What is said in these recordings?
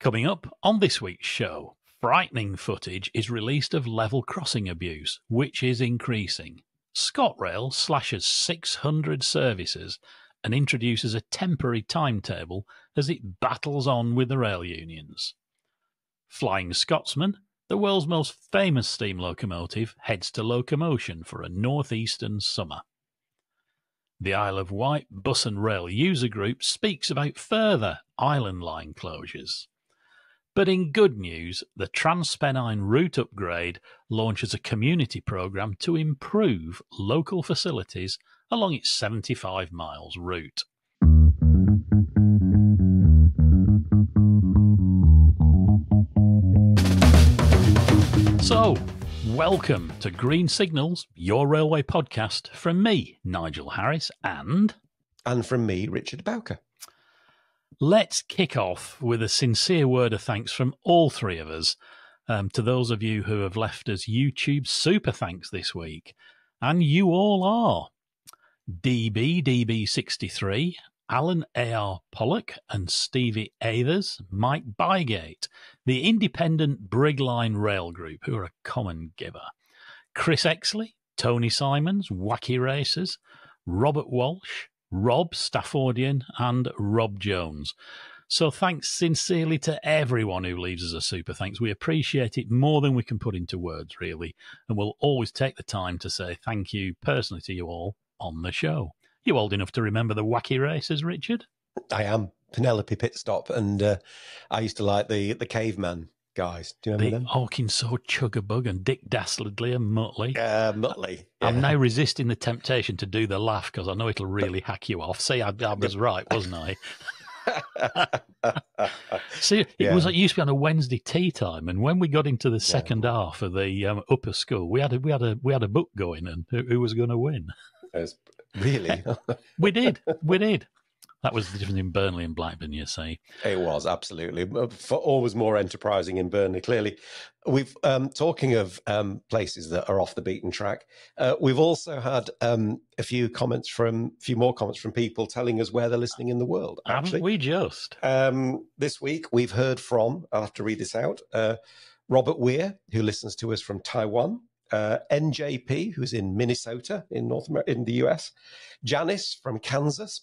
Coming up on this week's show, frightening footage is released of level crossing abuse, which is increasing. ScotRail slashes 600 services and introduces a temporary timetable as it battles on with the rail unions. Flying Scotsman, the world's most famous steam locomotive, heads to Locomotion for a northeastern summer. The Isle of Wight Bus and Rail User Group speaks about further island line closures. But in good news, the TransPennine Route Upgrade launches a community programme to improve local facilities along its 75 miles route. So, welcome to Green Signals, your railway podcast, from me, Nigel Harris, and from me, Richard Bowker. Let's kick off with a sincere word of thanks from all three of us to those of you who have left us YouTube super thanks this week. And you all are DB63, Alan A.R. Pollock and Stevie Athers, Mike Bygate, the independent Brigline Rail Group, who are a common giver, Chris Exley, Tony Simons, Wacky Racers, Robert Walsh, Rob Staffordian and Rob Jones. So thanks sincerely to everyone who leaves us a super thanks. We appreciate it more than we can put into words, really, and we'll always take the time to say thank you personally to you all on the show. You old enough to remember the Wacky Racers, Richard? I am. Penelope Pitstop, and I used to like the caveman guys. Do you remember them? Hawkins So Chugabug and Dick Dastardly and Muttley. Muttley. Yeah. I'm now resisting the temptation to do the laugh because I know it'll really hack you off. See, I was right, wasn't I? See, it used to be on a Wednesday tea time, and when we got into the second half of the upper school, we had a book going, and who was going to win? Really? We did. That was the difference in Burnley and Blackburn, you see. It was, absolutely. Always more enterprising in Burnley, clearly. We've, talking of places that are off the beaten track, we've also had a few more comments from people telling us where they're listening in the world, actually. Haven't we just? This week, we've heard from, I'll have to read this out, Robert Weir, who listens to us from Taiwan, NJP, who's in Minnesota, in North America, in the US, Janice from Kansas,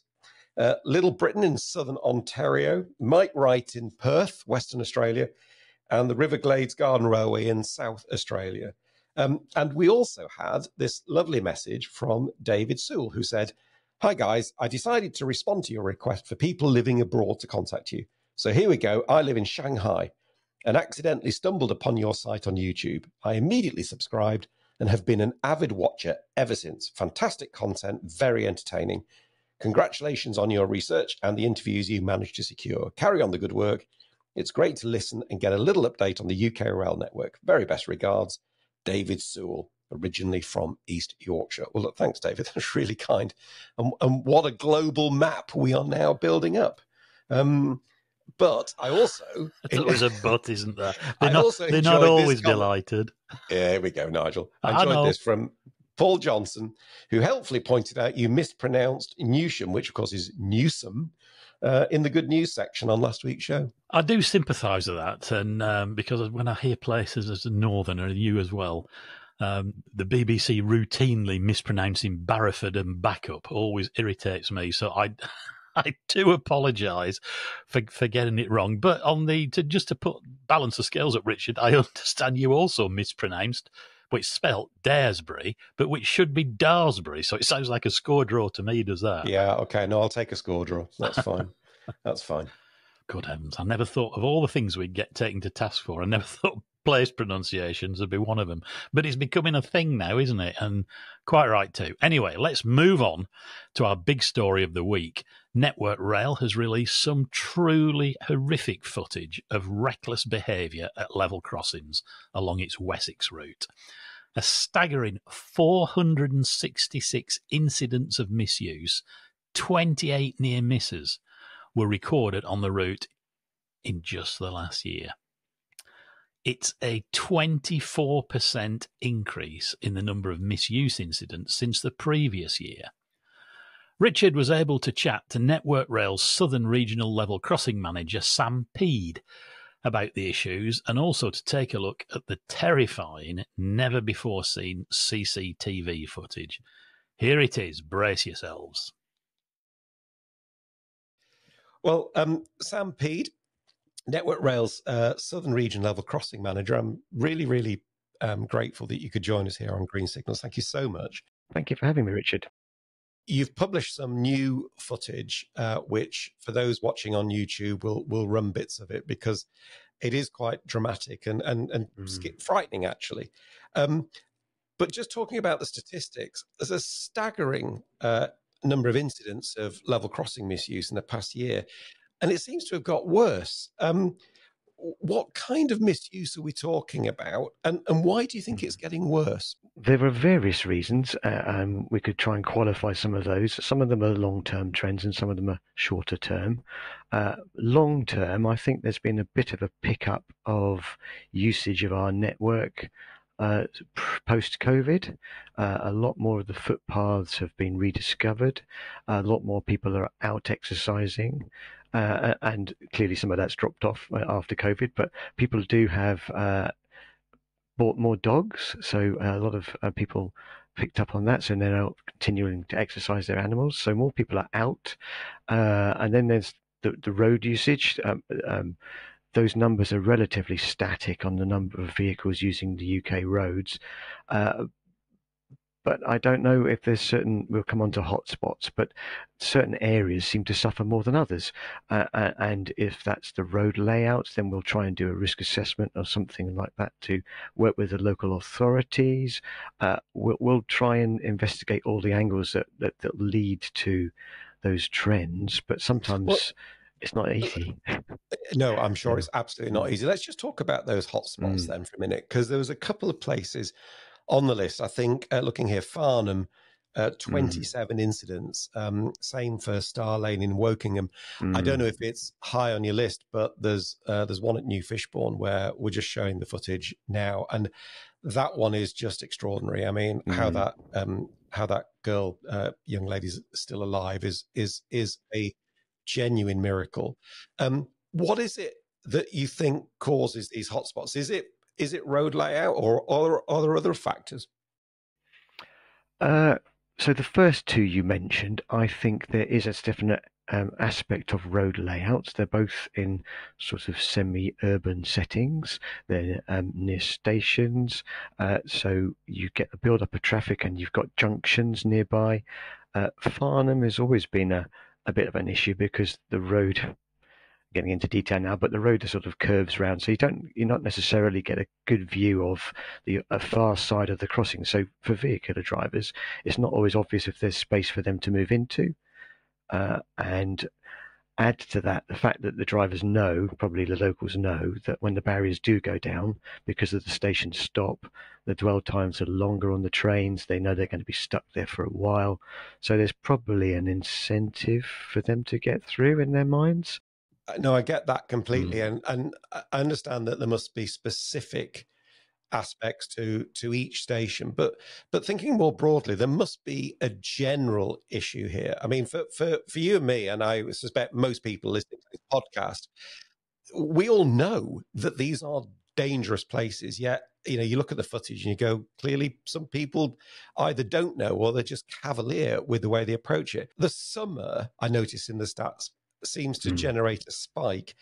Little Britain in southern Ontario, Mike Wright in Perth, Western Australia, and the Riverglades Garden Railway in South Australia. And we also had this lovely message from David Sewell, who said, "Hi guys, I decided to respond to your request for people living abroad to contact you. So here we go. I live in Shanghai and accidentally stumbled upon your site on YouTube. I immediately subscribed and have been an avid watcher ever since. Fantastic content, very entertaining. Congratulations on your research and the interviews you managed to secure. Carry on the good work. It's great to listen and get a little update on the UK rail network. Very best regards, David Sewell, originally from East Yorkshire." Well, look, thanks, David. That's really kind. And what a global map we are now building up. But I also... There's always a but, isn't there? They're not not always delighted. Yeah, here we go, Nigel. I enjoyed this from Paul Johnson, who helpfully pointed out you mispronounced Newsham, which of course is Newsome, in the good news section on last week's show. I do sympathise with that, and because when I hear places as a northerner, and you as well, the BBC routinely mispronouncing Barrowford and Backup always irritates me. So I do apologise for getting it wrong. But just to balance the scales up, Richard, I understand you also mispronounced, which spelt Daresbury, but which should be Daresbury. So it sounds like a score draw to me, does that? Yeah, okay. No, I'll take a score draw. That's fine. That's fine. Good heavens. I never thought of all the things we'd get taken to task for. I never thought place pronunciations would be one of them. But it's becoming a thing now, isn't it? And quite right too. Anyway, let's move on to our big story of the week. Network Rail has released some truly horrific footage of reckless behaviour at level crossings along its Wessex route. A staggering 466 incidents of misuse, 28 near misses were recorded on the route in just the last year. It's a 24% increase in the number of misuse incidents since the previous year. Richard was able to chat to Network Rail's Southern Regional Level Crossing Manager, Sam Peed, about the issues and also to take a look at the terrifying, never before seen CCTV footage. Here it is. Brace yourselves. Well, Sam Peed, Network Rail's Southern Region Level Crossing Manager, I'm really grateful that you could join us here on Green Signals. Thank you so much. Thank you for having me, Richard. You've published some new footage, which for those watching on YouTube will run bits of it because it is quite dramatic and frightening, actually. But just talking about the statistics, there's a staggering number of incidents of level crossing misuse in the past year, and it seems to have got worse. What kind of misuse are we talking about, and why do you think it's getting worse? There are various reasons. We could try and qualify some of those. Some of them are long-term trends and some of them are shorter term. Long-term, I think there's been a bit of a pickup of usage of our network post-COVID. A lot more of the footpaths have been rediscovered. A lot more people are out exercising. And clearly some of that's dropped off after COVID, but people do have bought more dogs, so a lot of people picked up on that, so they're now continuing to exercise their animals, so more people are out. And then there's the road usage. Those numbers are relatively static on the number of vehicles using the UK roads. But I don't know if there's certain, we'll come on to hotspots, but certain areas seem to suffer more than others. And if that's the road layouts, then we'll try and do a risk assessment or something like that to work with the local authorities. We'll try and investigate all the angles that lead to those trends, but sometimes it's not easy. No, I'm sure it's absolutely not easy. Let's just talk about those hotspots then for a minute, because there was a couple of places on the list. I think looking here, Farnham, 27 incidents. Same for Star Lane in Wokingham. I don't know if it's high on your list, but there's one at New Fishbourne where we're just showing the footage now, and that one is just extraordinary. I mean, how that girl, young lady's still alive is a genuine miracle. What is it that you think causes these hotspots? Is it road layout, or are there other factors? So the first two you mentioned, I think there is a definite aspect of road layouts. They're both in sort of semi-urban settings. They're near stations, so you get a build-up of traffic and you've got junctions nearby. Farnham has always been a bit of an issue because the road, getting into detail now, but the road sort of curves round, so you're not necessarily get a good view of a far side of the crossing. So for vehicular drivers, it's not always obvious if there's space for them to move into. And add to that the fact that the drivers know, probably the locals know, that when the barriers do go down, because of the station stop, the dwell times are longer on the trains. They know they're going to be stuck there for a while. So there's probably an incentive for them to get through in their minds. No, I get that completely. And I understand that there must be specific aspects to each station, but thinking more broadly, there must be a general issue here. I mean, for you and me, and I suspect most people listening to this podcast, we all know that these are dangerous places, yet you look at the footage and you go, clearly some people either don't know or they're just cavalier with the way they approach it. The summer, I noticed in the stats, seems to generate a spike.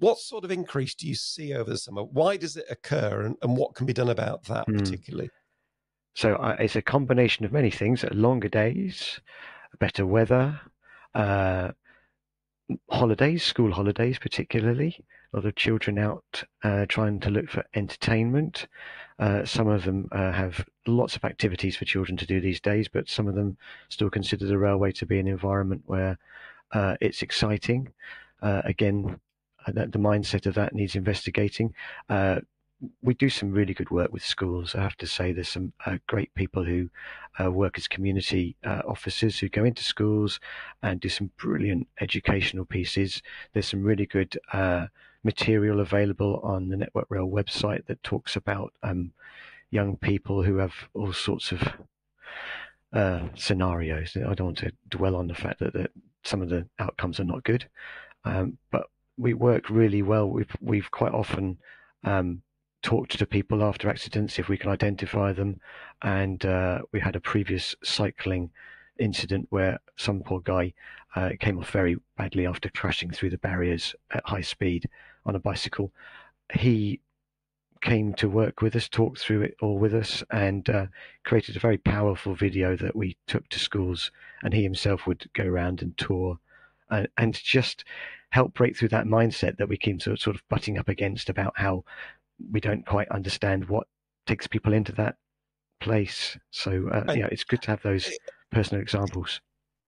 What sort of increase do you see over the summer? Why does it occur, and what can be done about that particularly? So it's a combination of many things: longer days, better weather, holidays, school holidays particularly. A lot of children out trying to look for entertainment. Some of them have lots of activities for children to do these days, but some of them still consider the railway to be an environment where it's exciting. Again, the mindset of that needs investigating. We do some really good work with schools. I have to say there's some great people who work as community officers who go into schools and do some brilliant educational pieces. There's some really good material available on the Network Rail website that talks about young people who have all sorts of scenarios. I don't want to dwell on the fact that some of the outcomes are not good, but we work really well. We've quite often talked to people after accidents if we can identify them, and we had a previous cycling incident where some poor guy came off very badly after crashing through the barriers at high speed on a bicycle. He came to work with us, talked through it all with us, and created a very powerful video that we took to schools, and he himself would go around and tour and just help break through that mindset that we keep sort of butting up against about how we don't quite understand what takes people into that place. So it's good to have those personal examples.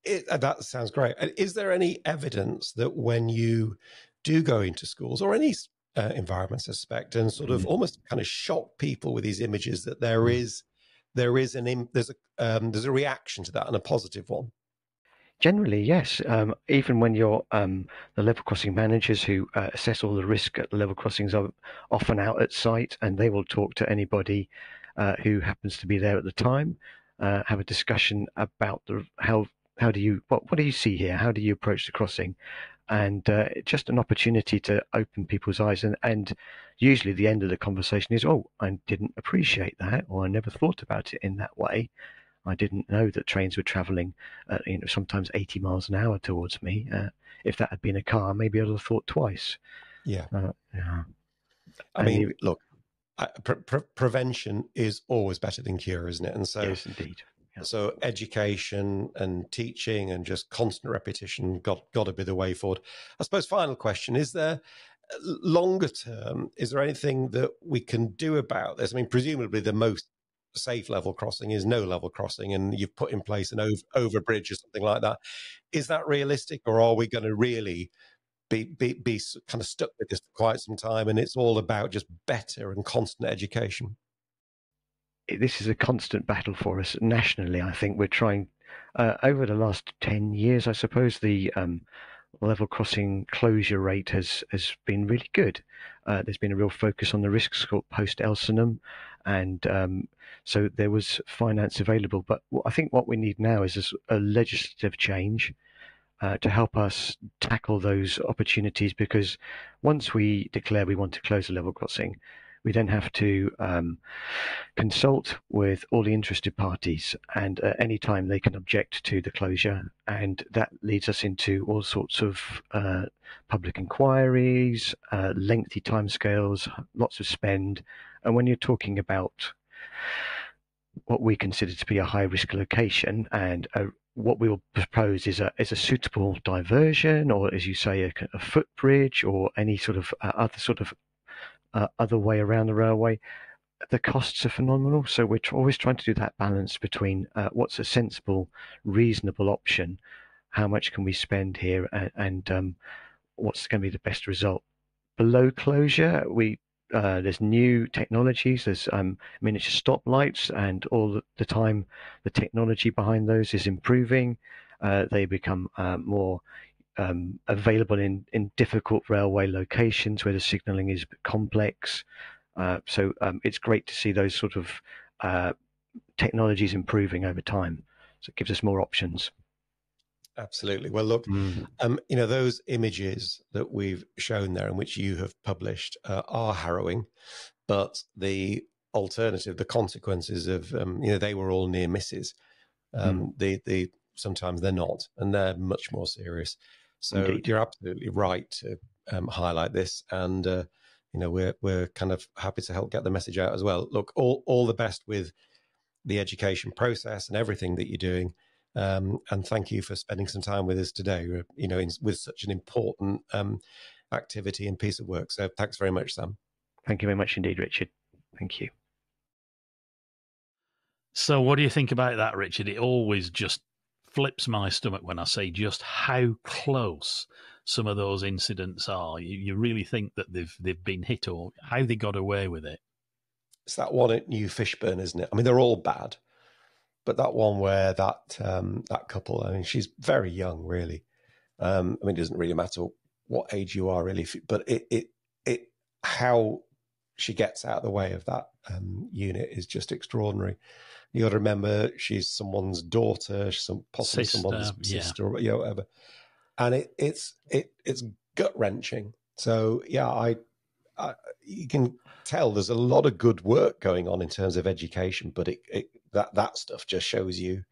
That sounds great. Is there any evidence that when you do go into schools or any environments, I suspect, and sort of almost kind of shock people with these images, that there's a reaction to that, and a positive one? Generally, yes. Even when you're the level crossing managers who assess all the risk at the level crossings are often out at site, and they will talk to anybody who happens to be there at the time, have a discussion about what do you see here? How do you approach the crossing? And just an opportunity to open people's eyes. And usually the end of the conversation is, oh, I didn't appreciate that, or I never thought about it in that way. I didn't know that trains were travelling, sometimes 80 miles an hour towards me. If that had been a car, maybe I'd have thought twice. Yeah. Yeah. I mean, look, prevention is always better than cure, isn't it? And so, yes, indeed. Yeah. So education and teaching and just constant repetition got to be the way forward. I suppose final question, is there longer term, is there anything that we can do about this? I mean, presumably the most safe level crossing is no level crossing, and you've put in place an overbridge or something like that. Is that realistic, or are we going to really be kind of stuck with this for quite some time, and it's all about just better and constant education? This is a constant battle for us nationally. I think we're trying over the last 10 years, I suppose, the level crossing closure rate has been really good. There's been a real focus on the risks post Elsenham, and so there was finance available. But I think what we need now is a legislative change to help us tackle those opportunities, because once we declare we want to close a level crossing, we then have to consult with all the interested parties, and at any time they can object to the closure, and that leads us into all sorts of public inquiries, lengthy timescales, lots of spend. And when you're talking about what we consider to be a high-risk location, and what we will propose is a suitable diversion, or as you say, a footbridge, or any sort of other way around the railway, the costs are phenomenal. So we're always trying to do that balance between what's a sensible, reasonable option, how much can we spend here, and what's going to be the best result. Below closure, there's new technologies. There's miniature stoplights, and all the time the technology behind those is improving. They become more available in difficult railway locations where the signalling is complex. So it's great to see those sort of technologies improving over time. So it gives us more options. Absolutely. Well, look, those images that we've shown there and which you have published are harrowing, but the alternative, the consequences of, they were all near misses. Sometimes they're not, and they're much more serious. So Indeed. You're absolutely right to highlight this, and we're kind of happy to help get the message out as well. Look, all the best with the education process and everything that you're doing, and thank you for spending some time with us today. With such an important activity and piece of work. So thanks very much, Sam. Thank you very much indeed, Richard. Thank you. So what do you think about that, Richard? It always just flips my stomach when I say just how close some of those incidents are. You really think that they've been hit, or how they got away with it. It's that one at New Fishburn, isn't it? I mean, they're all bad, but that one where that couple, I mean, she's very young, really. I mean, it doesn't really matter what age you are, really, but it how she gets out of the way of that unit is just extraordinary. You got to remember, she's someone's daughter, possibly someone's sister, or whatever. And it's gut wrenching. So yeah, you can tell there's a lot of good work going on in terms of education, but that stuff just shows you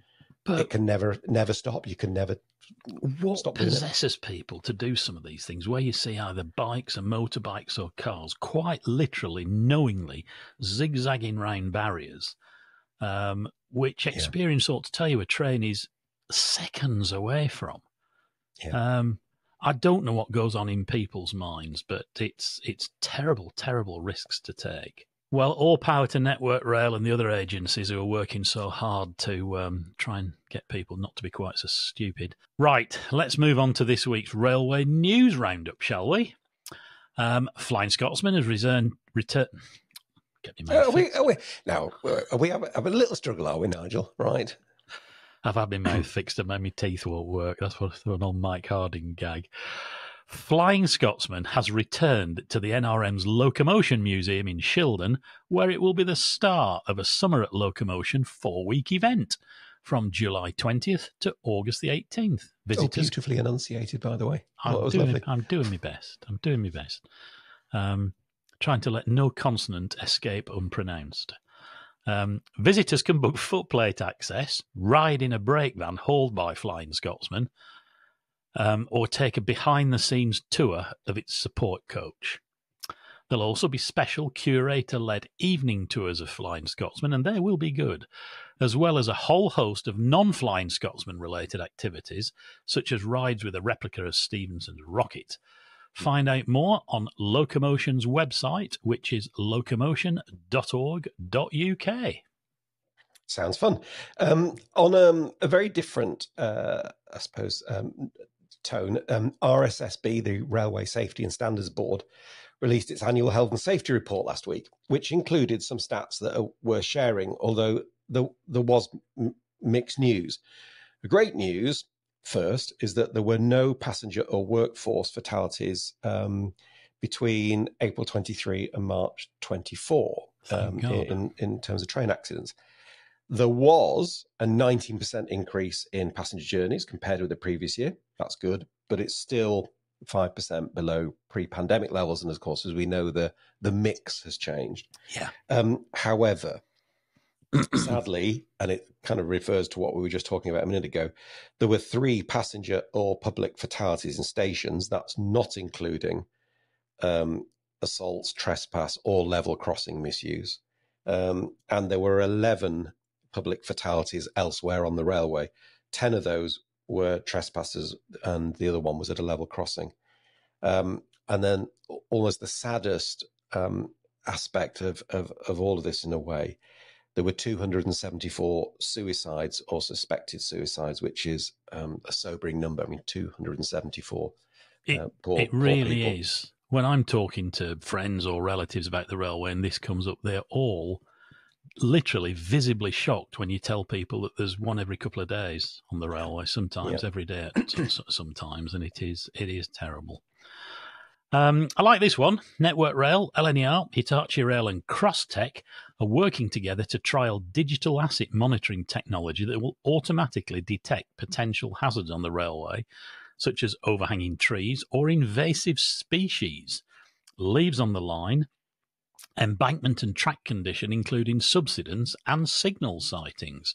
it can never stop. You can never stop doing it. What possesses people to do some of these things where you see either bikes or motorbikes or cars quite literally, knowingly zigzagging round barriers, which experience ought to tell you a train is seconds away from. Yeah. I don't know what goes on in people's minds, but it's terrible, terrible risks to take. Well, all power to Network Rail and the other agencies who are working so hard to try and get people not to be quite so stupid. Right, let's move on to this week's Railway News Roundup, shall we? Flying Scotsman has returned. Get me now, we have a little struggle, are we, Nigel? Right. I've had my mouth fixed and my teeth won't work. That's what an old Mike Harding gag. Flying Scotsman has returned to the NRM's Locomotion Museum in Shildon, where it will be the start of a Summer at Locomotion 4-week event from July 20th to August the 18th. Visitors, beautifully enunciated, by the way. I'm doing my best. Trying to let no consonant escape unpronounced. Visitors can book footplate access, ride in a brake van hauled by Flying Scotsman, or take a behind-the-scenes tour of its support coach. There'll also be special curator-led evening tours of Flying Scotsman, and they will be good, as well as a whole host of non-Flying Scotsman-related activities, such as rides with a replica of Stephenson's rocket. Find out more on Locomotion's website, which is locomotion.org.uk. Sounds fun. On a very different, I suppose, tone, RSSB, the Railway Safety and Standards Board, released its annual health and safety report last week, which included some stats that are worth sharing, although there was mixed news. The great news, first, is that there were no passenger or workforce fatalities between April 23 and March 24 in terms of train accidents. There was a 19% increase in passenger journeys compared with the previous year. That's good, but it's still 5% below pre-pandemic levels. And of course, as we know, the mix has changed. Yeah. However, sadly, and it kind of refers to what we were just talking about a minute ago, there were 3 passenger or public fatalities in stations. That's not including assaults, trespass, or level crossing misuse. And there were 11 public fatalities elsewhere on the railway. 10 of those were trespassers, and the other one was at a level crossing. And then almost the saddest aspect of all of this, in a way, there were 274 suicides or suspected suicides, which is a sobering number. I mean, 274. It really is. When I'm talking to friends or relatives about the railway and this comes up, they're all literally visibly shocked when you tell people that there's one every couple of days on the railway, sometimes every day, sometimes, and it is terrible. I like this one. Network Rail, LNER, Hitachi Rail and CrossTech are working together to trial digital asset monitoring technology that will automatically detect potential hazards on the railway, such as overhanging trees or invasive species, leaves on the line, embankment and track condition, including subsidence and signal sightings.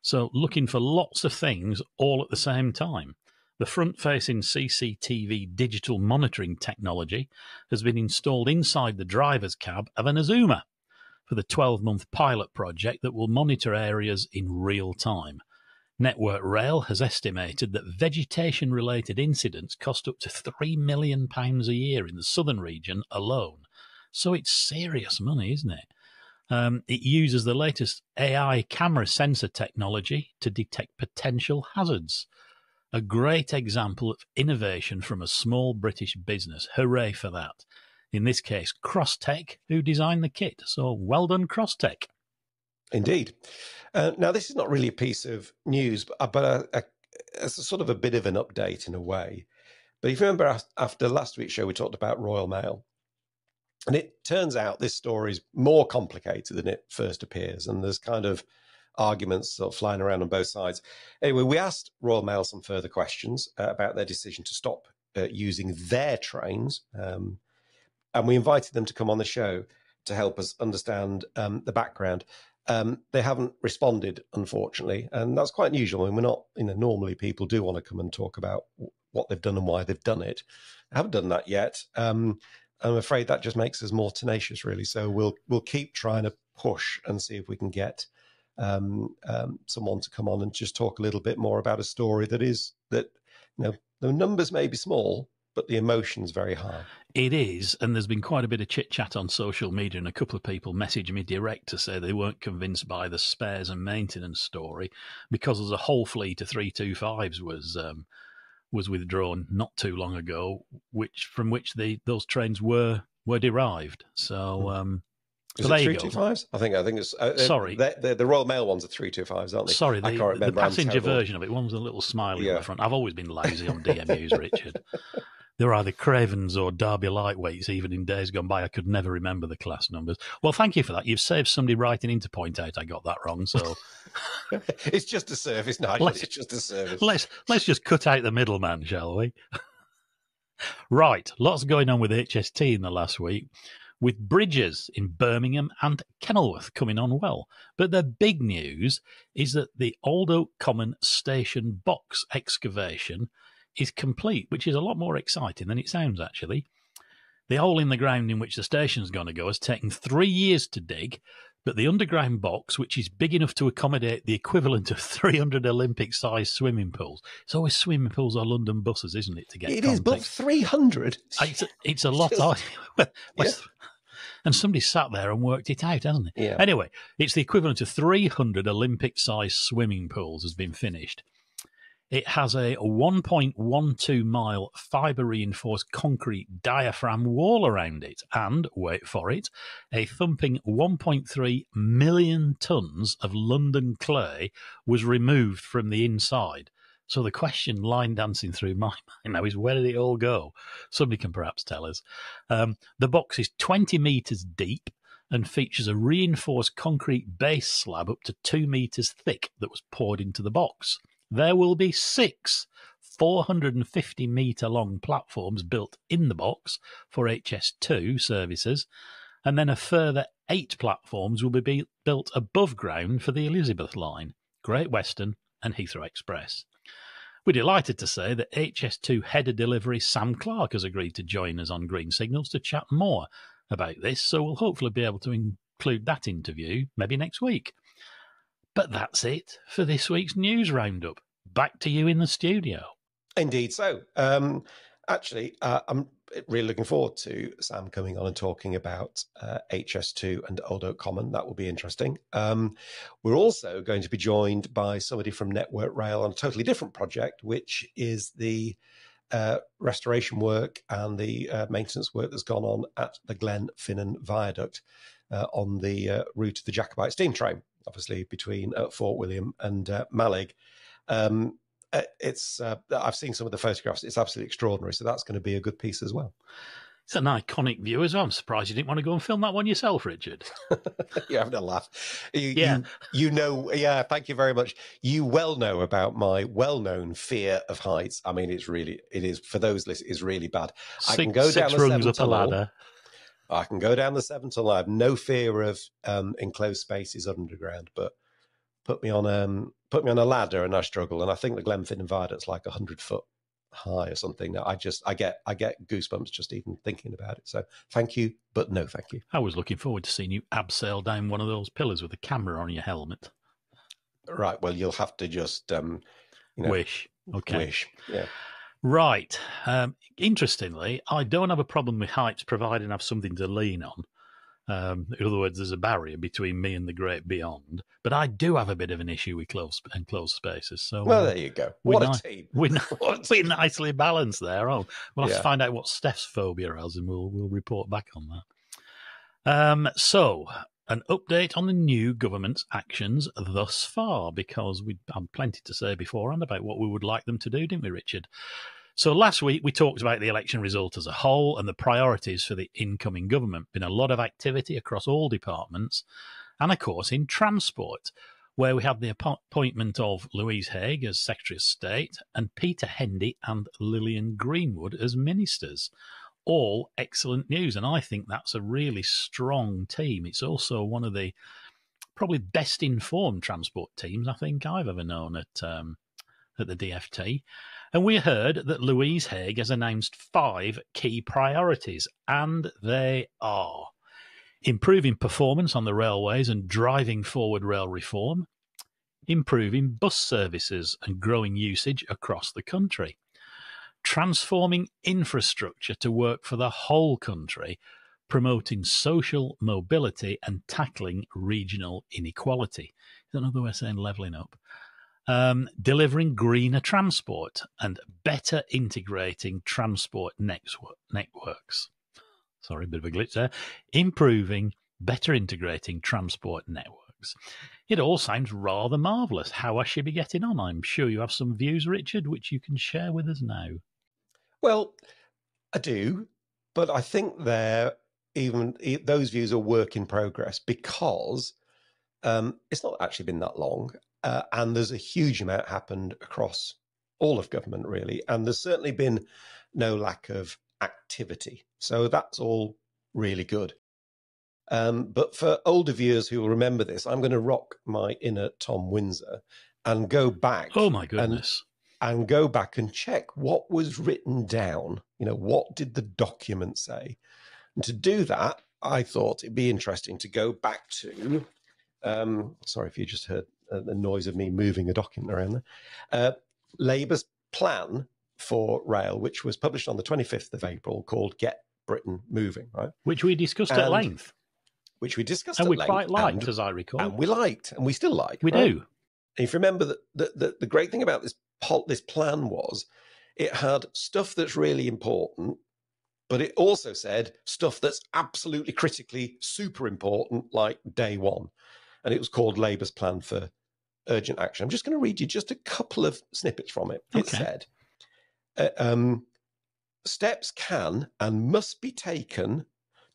So looking for lots of things all at the same time. The front-facing CCTV digital monitoring technology has been installed inside the driver's cab of an Azuma for the 12-month pilot project that will monitor areas in real time. Network Rail has estimated that vegetation-related incidents cost up to £3 million a year in the southern region alone. So it's serious money, isn't it? It uses the latest AI camera sensor technology to detect potential hazards. A great example of innovation from a small British business. Hooray for that. In this case, CrossTech, who designed the kit. So well done, CrossTech. Indeed. Now, this is not really a piece of news, but it's a sort of a bit of an update in a way. But if you remember, after last week's show, we talked about Royal Mail. And it turns out this story is more complicated than it first appears. And there's kind of arguments sort of flying around on both sides. Anyway, we asked Royal Mail some further questions about their decision to stop using their trains. And we invited them to come on the show to help us understand the background. They haven't responded, unfortunately, and that's quite unusual. I mean, we're not, normally people do want to come and talk about what they've done and why they've done it. I haven't done that yet. I'm afraid that just makes us more tenacious, really. So we'll keep trying to push and see if we can get someone to come on and just talk a little bit more about a story that the numbers may be small, but the emotion's very high. It is, and there's been quite a bit of chit-chat on social media, and a couple of people messaged me direct to say they weren't convinced by the spares and maintenance story because there's a whole fleet of 325s was withdrawn not too long ago, from which those trains were derived. So is so it 325s? I think it's sorry. The Royal Mail ones are 325s, aren't they? Sorry, I can't remember. The passenger version of it, one was a little smiley on the front. I've always been lazy on DMUs, Richard. They were either Cravens or Derby Lightweights, even in days gone by. I could never remember the class numbers. Well, thank you for that. You've saved somebody writing in to point out I got that wrong. So it's just a service, Nigel. It's just a service. Let's just cut out the middleman, shall we? Right, lots going on with HST in the last week, with bridges in Birmingham and Kenilworth coming on well. But the big news is that the Old Oak Common station box excavation is complete, which is a lot more exciting than it sounds, actually. The hole in the ground in which the station's going to go has taken 3 years to dig, but the underground box, which is big enough to accommodate the equivalent of 300 Olympic-sized swimming pools. It's always swimming pools or London buses, isn't it, to get It context. is, but 300? It's a lot. And somebody sat there and worked it out, hasn't it? Yeah. Anyway, it's the equivalent of 300 Olympic-sized swimming pools has been finished. It has a 1.12 mile fibre-reinforced concrete diaphragm wall around it and, wait for it, a thumping 1.3 million tonnes of London clay was removed from the inside. So the question line dancing through my mind now is, where did it all go? Somebody can perhaps tell us. The box is 20 metres deep and features a reinforced concrete base slab up to 2 metres thick that was poured into the box. There will be 6 450-metre long platforms built in the box for HS2 services, and then a further 8 platforms will be built above ground for the Elizabeth Line, Great Western and Heathrow Express. We're delighted to say that HS2 head of delivery Sam Clark has agreed to join us on Green Signals to chat more about this, so we'll hopefully be able to include that interview maybe next week. But that's it for this week's news roundup. Back to you in the studio. Indeed so. Actually, I'm really looking forward to Sam coming on and talking about HS2 and Old Oak Common. That will be interesting. We're also going to be joined by somebody from Network Rail on a totally different project, which is the restoration work and the maintenance work that's gone on at the Glenfinnan Viaduct on the route of the Jacobite steam train, obviously between Fort William and Malig. I've seen some of the photographs. It's absolutely extraordinary. So that's going to be a good piece as well. It's an iconic view as well. I'm surprised you didn't want to go and film that one yourself, Richard. You're having a laugh. Thank you very much. You well know about my well-known fear of heights. I mean, it is for those listeners, it's really bad. I can go down the 7 tunnel. I can go down the 7 tunnel. I have no fear of enclosed spaces underground, but put me on a ladder and I struggle. And I think the Glenfinnan Viaduct's like 100 foot high or something. I get goosebumps just even thinking about it. So thank you, but no thank you. I was looking forward to seeing you abseil down one of those pillars with a camera on your helmet. Right. Well, you'll have to just wish. Okay. Wish. Yeah. Right. Interestingly, I don't have a problem with heights, providing I have something to lean on. In other words, there's a barrier between me and the great beyond. But I do have a bit of an issue with enclosed spaces. So, well, there you go. What a team. We're nicely balanced there. We'll have to find out what Steph's phobia is, and we'll report back on that. So, an update on the new government's actions thus far, because we had plenty to say beforehand about what we would like them to do, didn't we, Richard? So last week we talked about the election result as a whole and the priorities for the incoming government. Been a lot of activity across all departments and, of course, in transport. where we had the appointment of Louise Haigh as Secretary of State and Peter Hendy and Lillian Greenwood as ministers. All excellent news, and I think that's a really strong team. It's also one of the probably best informed transport teams I think I've ever known at the DFT. And we heard that Louise Haigh has announced 5 key priorities, and they are improving performance on the railways and driving forward rail reform, improving bus services and growing usage across the country, transforming infrastructure to work for the whole country, promoting social mobility and tackling regional inequality. Is that another way of saying levelling up? Delivering greener transport and better integrating transport networks. Sorry, a bit of a glitch there. Improving, better integrating transport networks. It all sounds rather marvellous. How I should be getting on? I'm sure you have some views, Richard, which you can share with us now. Well, I do, but I think those views are work in progress because it's not actually been that long. And there's a huge amount happened across all of government, really. And there's certainly been no lack of activity. So that's all really good. But for older viewers who will remember this, I'm going to rock my inner Tom Windsor and go back. Oh, my goodness. And go back and check what was written down. What did the document say? And to do that, I thought it'd be interesting to go back to, sorry if you just heard the noise of me moving a document around there, Labour's plan for rail, which was published on the 25th of April, called Get Britain Moving, right? Which we discussed at length. Which we discussed at length. And we quite liked, as I recall. And we liked, and we still like. We do. And if you remember, the great thing about this plan was it had stuff that's really important, but it also said stuff that's absolutely critically super important, like day one. And it was called Labour's Plan for Urgent Action. I'm just going to read you just a couple of snippets from it. It said, steps can and must be taken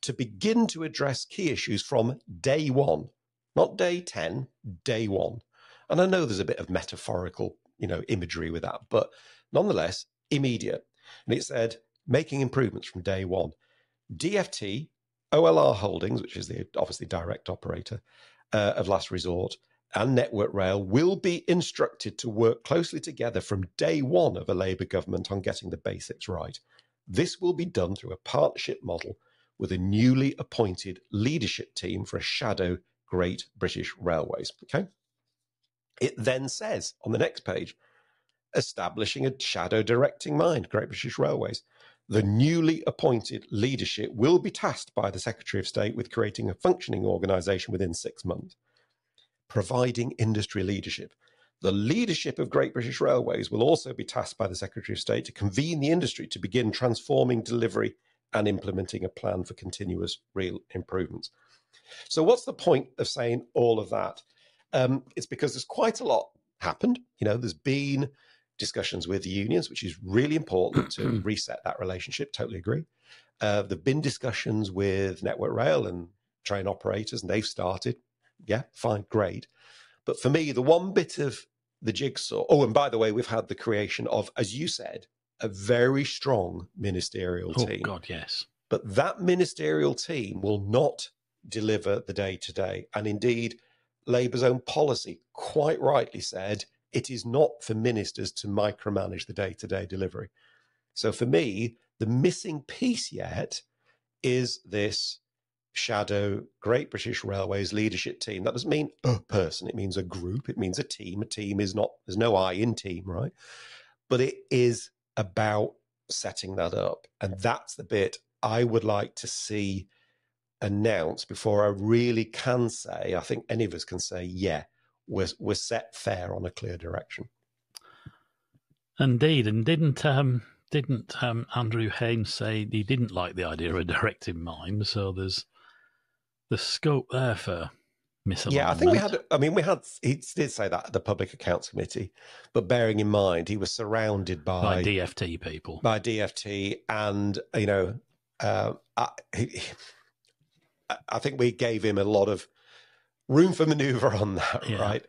to begin to address key issues from day one, not day 10, day one. And I know there's a bit of metaphorical, imagery with that, but nonetheless, immediate. And it said, making improvements from day one. DFT, OLR Holdings, which is the obviously direct operator of last resort, and Network Rail will be instructed to work closely together from day one of a Labour government on getting the basics right. This will be done through a partnership model with a newly appointed leadership team for a shadow Great British Railways. Okay. It then says on the next page, establishing a shadow directing mind, Great British Railways. The newly appointed leadership will be tasked by the Secretary of State with creating a functioning organisation within 6 months, providing industry leadership. The leadership of Great British Railways will also be tasked by the Secretary of State to convene the industry to begin transforming delivery and implementing a plan for continuous real improvements. So what's the point of saying all of that? It's because there's quite a lot happened. There's been discussions with the unions, which is really important to reset that relationship. Totally agree. There've been discussions with Network Rail and train operators, and they've started. Yeah, fine, great. But for me, the one bit of the jigsaw, and by the way, we've had the creation of, as you said, a very strong ministerial team. Oh, God, yes. But that ministerial team will not deliver the day-to-day. And indeed, Labour's own policy quite rightly said it is not for ministers to micromanage the day-to-day delivery. So for me, the missing piece yet is this shadow Great British Railways leadership team. That doesn't mean a person. It means a group. It means a team. A team is not, there's no I in team, right? But it is about setting that up. And that's the bit I would like to see announced before I really can say, I think any of us can say, yeah, we're set fair on a clear direction. Indeed. And didn't Andrew Haynes say he didn't like the idea of a directive mind? So there's the scope there for misalignment. Yeah, I think he did say that at the Public Accounts Committee, but bearing in mind he was surrounded by DFT people. By DFT, and, I think we gave him a lot of room for manoeuvre on that, Yeah. right?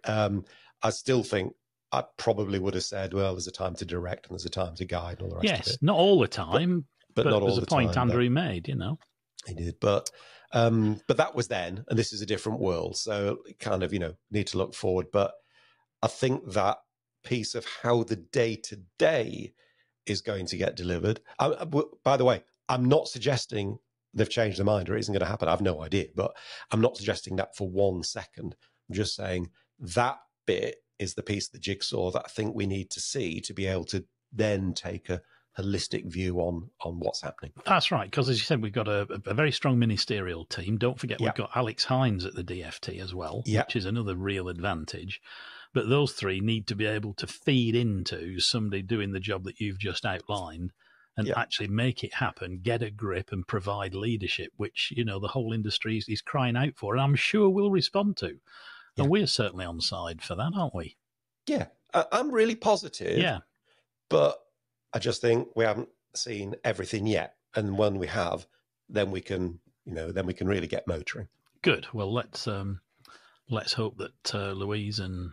I still think I probably would have said, well, there's a time to direct and there's a time to guide and all the rest of Yes, it. not all the time, but not all there's the a point time. Andrew made, you know. He did, but that was then, and this is a different world. So kind of, need to look forward. But I think that piece of how the day-to-day is going to get delivered. By the way, I'm not suggesting they've changed their mind or it isn't going to happen. I have no idea, but I'm not suggesting that for 1 second. I'm just saying that bit is the piece of the jigsaw that I think we need to see to be able to then take a holistic view on what's happening. That's right, because as you said, we've got a very strong ministerial team. Don't forget, Yeah. we've got Alex Hines at the DFT as well, Yeah. which is another real advantage. But those three need to be able to feed into somebody doing the job that you've just outlined and actually make it happen, get a grip and provide leadership, which, the whole industry is crying out for, and I'm sure we'll respond to. Yeah. And we're certainly on side for that, aren't we? Yeah, I'm really positive. Yeah. But I just think we haven't seen everything yet. And when we have, then we can, really get motoring. Good. Well, let's hope that Louise and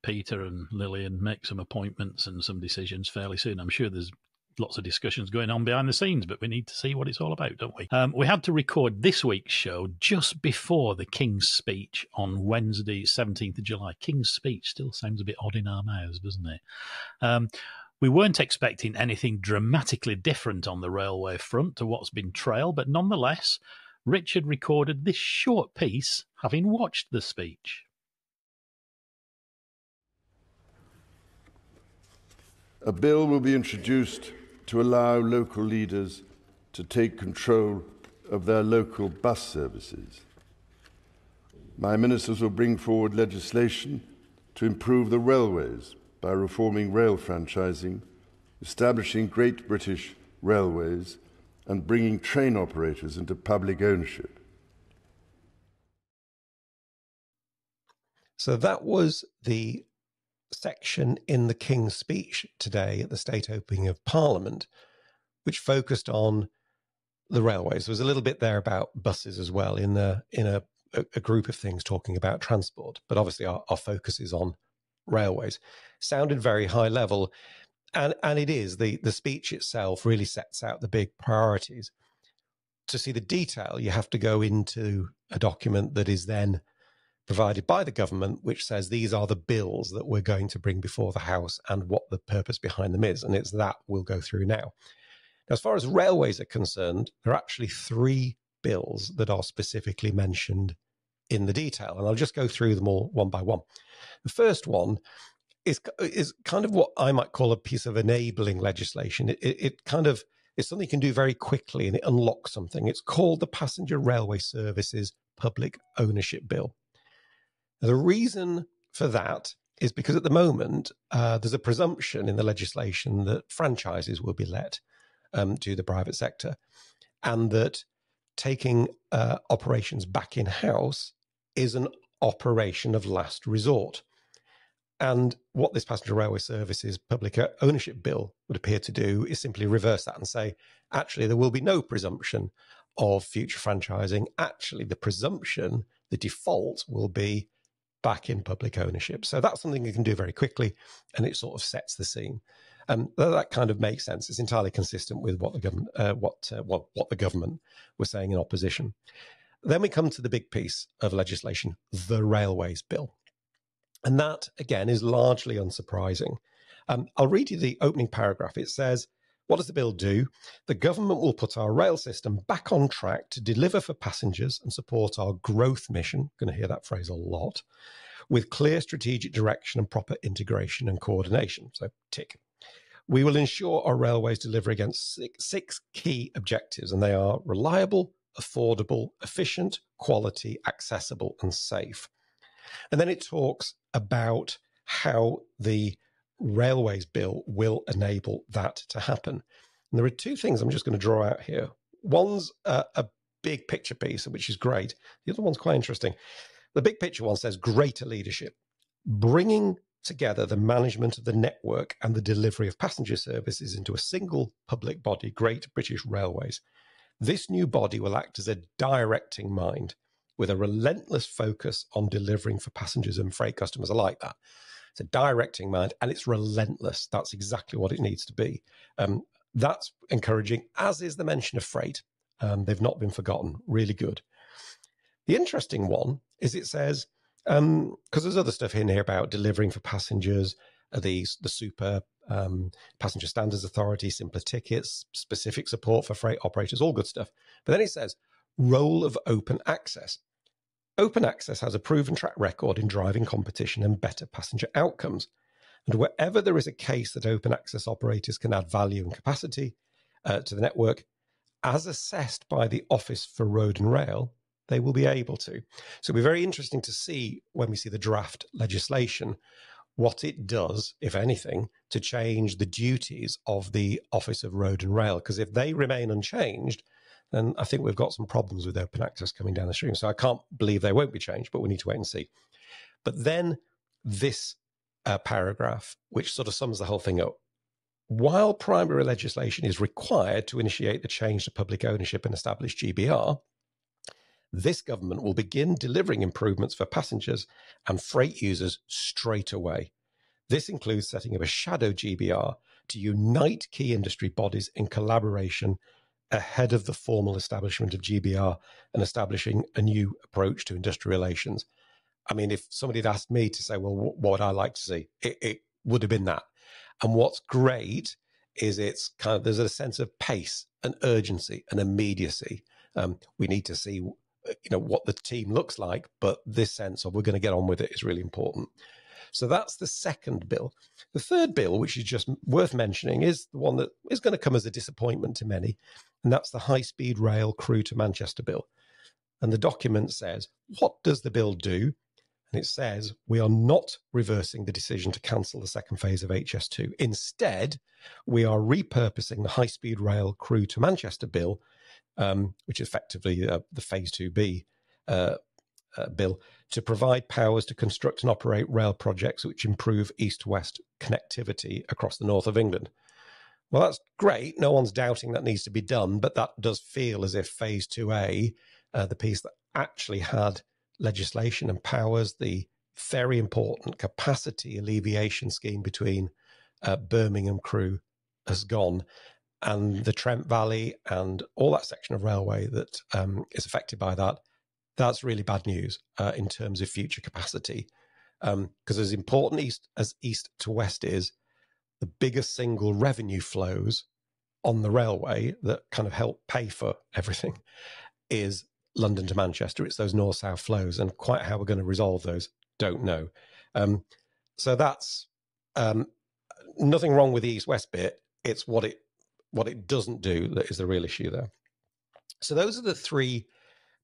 Peter and Lillian make some appointments and some decisions fairly soon. I'm sure there's lots of discussions going on behind the scenes, but we need to see what it's all about, don't we? We had to record this week's show just before the King's speech on Wednesday, 17th of July. King's speech still sounds a bit odd in our mouths, doesn't it? We weren't expecting anything dramatically different on the railway front to what's been trailed, but nonetheless, Richard recorded this short piece having watched the speech. A bill will be introduced to allow local leaders to take control of their local bus services. My ministers will bring forward legislation to improve the railways by reforming rail franchising, establishing Great British Railways, and bringing train operators into public ownership. So that was the section in the King's speech today at the state opening of Parliament, which focused on the railways. There was a little bit there about buses as well in a group of things talking about transport, but obviously our focus is on railways. Sounded very high level, and it is. The speech itself really sets out the big priorities. To see the detail, you have to go into a document that is then provided by the government, which says these are the bills that we're going to bring before the House and what the purpose behind them is. And it's that we'll go through now. As far as railways are concerned, there are actually 3 bills that are specifically mentioned in the detail. And I'll just go through them all one by one. The first one is kind of what I might call a piece of enabling legislation. It kind of is something you can do very quickly and it unlocks something. It's called the Passenger Railway Services Public Ownership Bill. The reason for that is because at the moment, there's a presumption in the legislation that franchises will be let to the private sector, and that taking operations back in-house is an operation of last resort. And what this Passenger Railway Services Public Ownership Bill would appear to do is simply reverse that and say, actually, there will be no presumption of future franchising. Actually, the default will be back in public ownership. So that's something you can do very quickly, and it sort of sets the scene. That kind of makes sense. It's entirely consistent with what the government, what the government was saying in opposition. Then we come to the big piece of legislation, the Railways Bill, and that again is largely unsurprising. I'll read you the opening paragraph. It says, "What does the bill do? The government will put our rail system back on track to deliver for passengers and support our growth mission." Going to hear that phrase a lot. "With clear strategic direction and proper integration and coordination." So tick. "We will ensure our railways deliver against six key objectives, and they are reliable, affordable, efficient, quality, accessible, and safe." And then it talks about how the Railways Bill will enable that to happen. And there are 2 things I'm just going to draw out here. One's a big picture piece, which is great. The other one's quite interesting. The big picture one says greater leadership, bringing together the management of the network and the delivery of passenger services into a single public body, Great British Railways. This new body will act as a directing mind, with a relentless focus on delivering for passengers and freight customers. I like that. It's a directing mind, and it's relentless. That's exactly what it needs to be. That's encouraging, as is the mention of freight. They've not been forgotten. Really good. The interesting one is it says, because there's other stuff in here about delivering for passengers, the super passenger standards authority, simpler tickets, specific support for freight operators, all good stuff. But then it says, role of open access. Open access has a proven track record in driving competition and better passenger outcomes. And wherever there is a case that open access operators can add value and capacity to the network, as assessed by the Office for Road and Rail, they will be able to. So it'll be very interesting to see when we see the draft legislation, what it does, if anything, to change the duties of the Office of Road and Rail. Because if they remain unchanged, then I think we've got some problems with open access coming down the stream. So I can't believe they won't be changed, but we need to wait and see. But then this paragraph, which sort of sums the whole thing up. While primary legislation is required to initiate the change to public ownership and establish GBR, this government will begin delivering improvements for passengers and freight users straight away. This includes setting up a shadow GBR to unite key industry bodies in collaboration ahead of the formal establishment of GBR and establishing a new approach to industrial relations. I mean, if somebody had asked me to say, well, what would I like to see? It would have been that. And what's great is it's kind of, there's a sense of pace and urgency and immediacy. We need to see, what the team looks like, but this sense of we're going to get on with it is really important. So that's the second bill. The third bill, which is just worth mentioning, is the one that is going to come as a disappointment to many, and that's the high-speed rail Crewe to Manchester bill. And the document says, what does the bill do? And it says, we are not reversing the decision to cancel the second phase of HS2. Instead, we are repurposing the high-speed rail Crewe to Manchester bill, which is effectively the phase 2B bill, to provide powers to construct and operate rail projects which improve east-west connectivity across the north of England. Well, that's great. No one's doubting that needs to be done, but that does feel as if phase 2A, the piece that actually had legislation and powers, the very important capacity alleviation scheme between Birmingham Crewe has gone, and the Trent Valley and all that section of railway that is affected by that, that's really bad news in terms of future capacity. Because as important as east to west is, the biggest single revenue flows on the railway that kind of help pay for everything is London to Manchester. It's those north-south flows, and quite how we're going to resolve those, don't know. So that's nothing wrong with the east-west bit. It's what it doesn't do that is the real issue there. So those are the three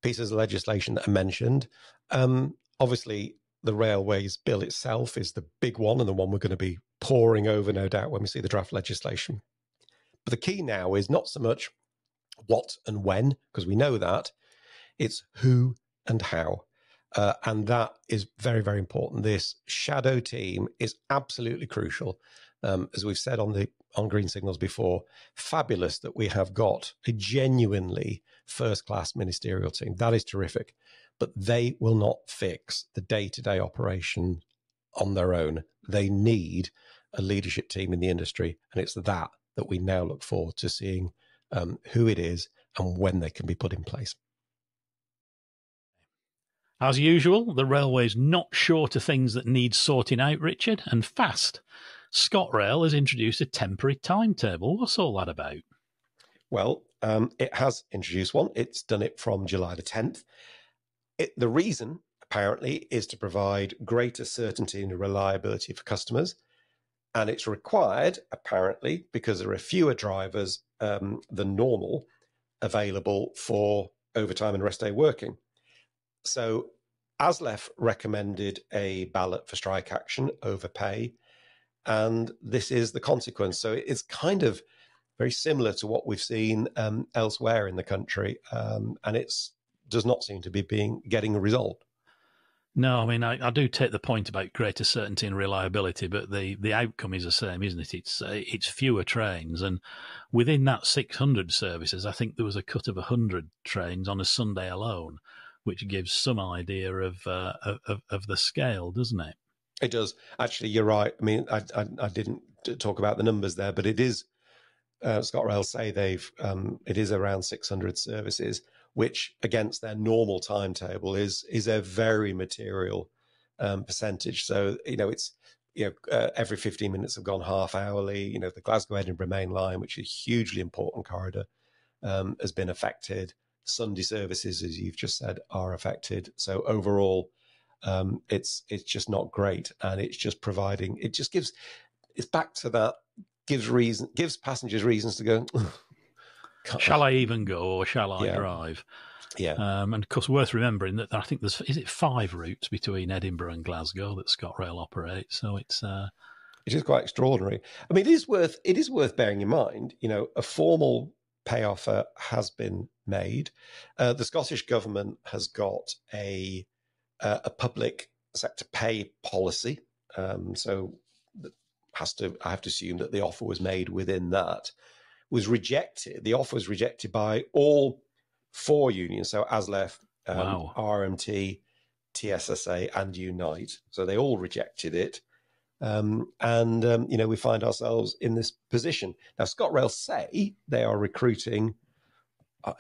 pieces of legislation that are mentioned. Obviously, the railways bill itself is the big one and the one we're going to be poring over, no doubt, when we see the draft legislation. But the key now is not so much what and when, because we know that. It's who and how. And that is very, very important. This shadow team is absolutely crucial. As we've said on Green Signals before, fabulous that we have got a genuinely first-class ministerial team. That is terrific. But they will not fix the day-to-day operation on their own. They need a leadership team in the industry, and it's that we now look forward to seeing who it is and when they can be put in place. As usual, the railway's not short of things that need sorting out, Richard, and fast. ScotRail has introduced a temporary timetable. What's all that about? Well, it has introduced one. It's done it from July the 10th. The reason, apparently, is to provide greater certainty and reliability for customers. And it's required, apparently, because there are fewer drivers than normal available for overtime and rest day working. So ASLEF recommended a ballot for strike action over pay, and this is the consequence. So it's kind of very similar to what we've seen elsewhere in the country, and it does not seem to be getting resolved. No, I mean, I do take the point about greater certainty and reliability, but the outcome is the same, isn't it? It's fewer trains, and within that 600 services, I think there was a cut of 100 trains on a Sunday alone, which gives some idea of the scale, doesn't it? It does. Actually, you're right. I mean, I didn't talk about the numbers there, but it is, ScotRail say it is around 600 services, which against their normal timetable is a very material percentage. So, it's, every 15 minutes have gone half hourly. The Glasgow-Edinburgh main line, which is a hugely important corridor, has been affected. Sunday services, as you've just said, are affected. So overall, it's just not great, and it's just providing. It just gives. It's back to that. Gives passengers reasons to go. Shall I even go, or shall I drive? Yeah. And of course, worth remembering that I think is it 5 routes between Edinburgh and Glasgow that ScotRail operates. So it's it is quite extraordinary. I mean, it is worth bearing in mind. A formal pay offer has been made. The Scottish government has got a public sector pay policy. So I have to assume that the offer was made within that. Was rejected. The offer was rejected by all 4 unions. So ASLEF, wow. RMT, TSSA, and Unite. So they all rejected it. We find ourselves in this position. Now, ScotRail say they are recruiting.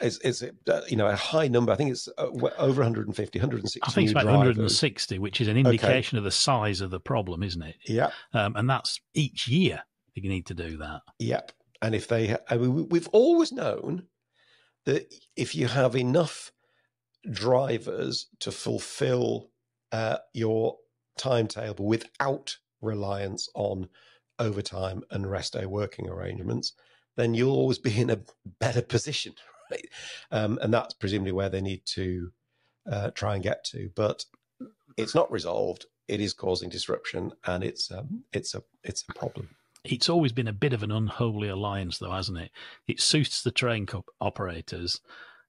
It's a high number. I think it's over 150, 160. I think it's about 160, which is an indication of the size of the problem, isn't it? Yeah. And that's each year you need to do that. Yep. And we've always known that if you have enough drivers to fulfill your timetable without reliance on overtime and rest day working arrangements, then you'll always be in a better position, right? And that's presumably where they need to try and get to. But it's not resolved. It is causing disruption, and it's a problem. It's always been a bit of an unholy alliance, though, hasn't it? It suits the train operators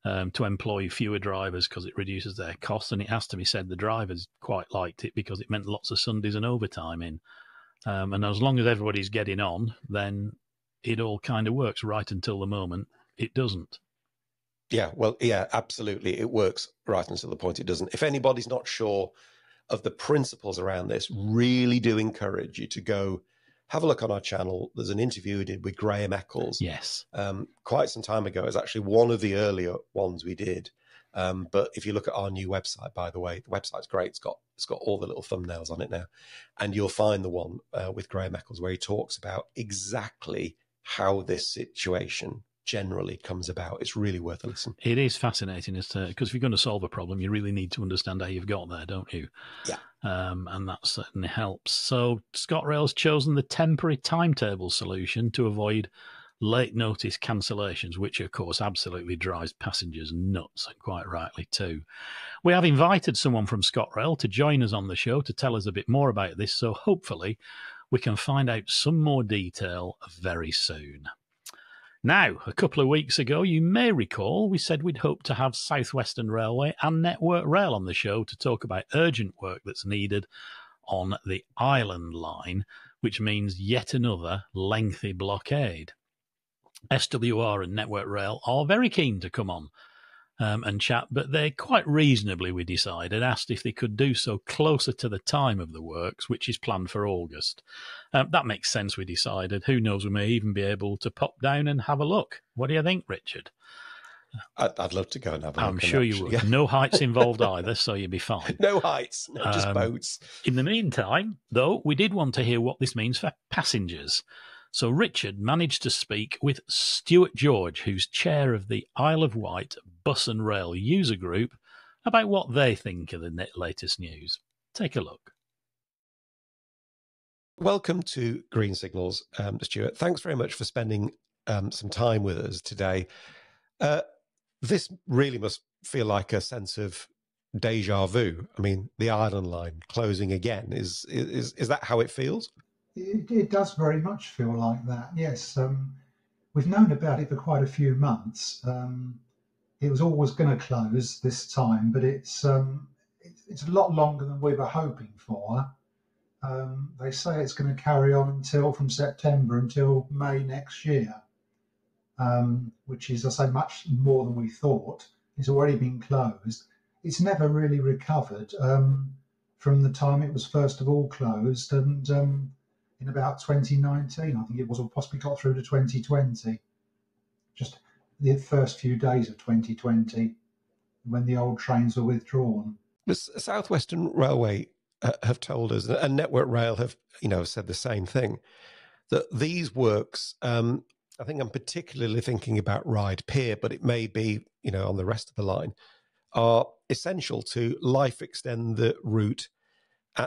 to employ fewer drivers because it reduces their costs, and it has to be said the drivers quite liked it because it meant lots of Sundays and overtime in. And as long as everybody's getting on, then it all kind of works right until the moment it doesn't. Yeah, well, yeah, absolutely. It works right until the point it doesn't. If anybody's not sure of the principles around this, really do encourage you to go have a look on our channel. There's an interview we did with Graham Eccles. Yes. Quite some time ago. It's actually one of the earlier ones we did. But if you look at our new website, by the way, the website's great. It's got all the little thumbnails on it now. And you'll find the one with Graham Eccles where he talks about exactly how this situation generally comes about. It's really worth a listen. It is fascinating because if you're going to solve a problem, you really need to understand how you've got there, don't you? Yeah. And that certainly helps. So ScotRail's chosen the temporary timetable solution to avoid late notice cancellations, which of course absolutely drives passengers nuts, and quite rightly too. We have invited someone from ScotRail to join us on the show to tell us a bit more about this, so hopefully we can find out some more detail very soon. Now, a couple of weeks ago, you may recall, we said we'd hope to have South Western Railway and Network Rail on the show to talk about urgent work that's needed on the Island Line, which means yet another lengthy blockade. SWR and Network Rail are very keen to come on and chat, but they quite reasonably, we decided, asked if they could do so closer to the time of the works, which is planned for August. That makes sense, we decided. Who knows, we may even be able to pop down and have a look. What do you think, Richard? I'd love to go and have a look. I'm sure you would. Yeah. No heights involved either, so you'll be fine. No heights, no, just boats. In the meantime, though, we did want to hear what this means for passengers. So Richard managed to speak with Stuart George, who's chair of the Isle of Wight Bus and Rail User Group, about what they think of the latest news. Take a look. Welcome to Green Signals, Stuart. Thanks very much for spending some time with us today. This really must feel like a sense of deja vu. I mean, the Island Line closing again. Is that how it feels? It does very much feel like that, yes. We've known about it for quite a few months. It was always going to close this time, but it's a lot longer than we were hoping for. They say it's going to carry on from September until May next year, which is, I say, much more than we thought. It's already been closed. it's never really recovered from the time it was first of all closed, and in about 2019, I think it was, or possibly got through to 2020, just the first few days of 2020, when the old trains were withdrawn. The South Western Railway have told us, and Network Rail have, said the same thing, that these works, I think I'm particularly thinking about Ryde Pier, but it may be, on the rest of the line, are essential to life extend the route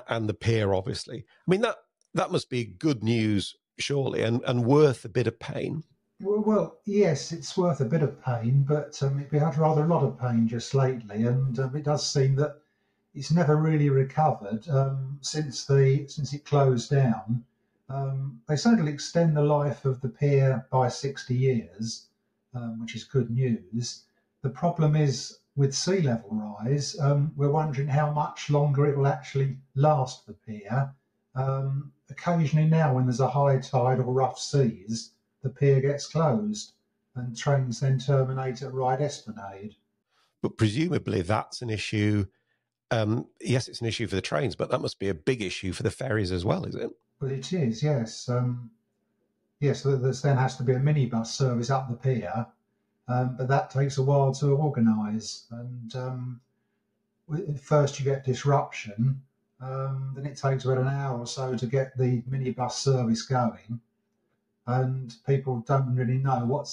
and the pier, obviously. I mean, that must be good news, surely, and worth a bit of pain. Well, yes, it's worth a bit of pain, but we had rather a lot of pain just lately, and it does seem that it's never really recovered since it closed down. They certainly extend the life of the pier by 60 years, which is good news. The problem is with sea level rise, we're wondering how much longer it will actually last the pier. Occasionally now, when there's a high tide or rough seas, the pier gets closed and trains then terminate at Ryde Esplanade. But presumably that's an issue. Yes, it's an issue for the trains, but that must be a big issue for the ferries as well, is it? Well, it is, yes. Yes, there then has to be a minibus service up the pier, but that takes a while to organise. And first you get disruption, then it takes about an hour or so to get the minibus service going, and people don't really know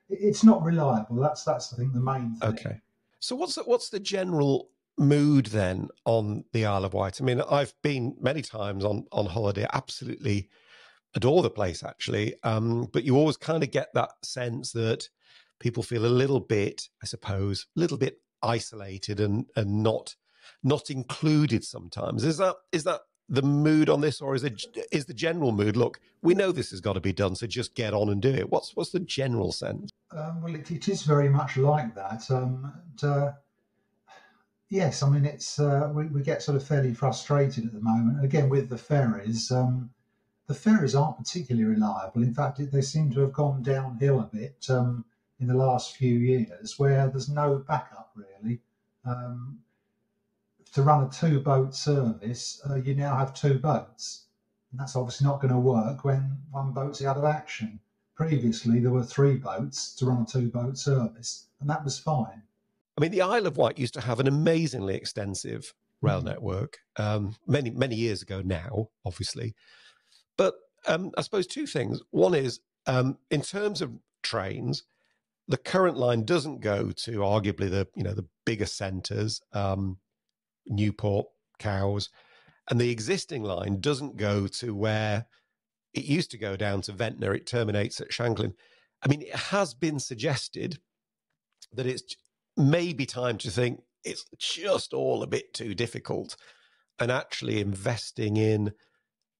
it's not reliable. That's the thing, the main thing. Okay. So what's the general mood then on the Isle of Wight? I mean, I've been many times on holiday, absolutely adore the place actually, but you always kind of get that sense that people feel a little bit, I suppose, a little bit isolated and not included sometimes. Is that the mood on this, or is the general mood, look, we know this has got to be done, so just get on and do it? What's the general sense? Well, it is very much like that. Yes, I mean, it's we get sort of fairly frustrated at the moment. Again, with the ferries aren't particularly reliable. In fact, they seem to have gone downhill a bit in the last few years, where there's no backup really. To run a two-boat service, you now have two boats, and that's obviously not going to work when one boat's out of action. Previously, there were three boats to run a two-boat service, and that was fine. I mean, the Isle of Wight used to have an amazingly extensive rail network many years ago now, obviously. But I suppose two things. One is, in terms of trains, the current line doesn't go to arguably the bigger centres, Newport, Cowes, and the existing line doesn't go to where it used to go down to Ventnor. It terminates at Shanklin. I mean, it has been suggested that it's maybe time to think it's just all a bit too difficult, and actually investing in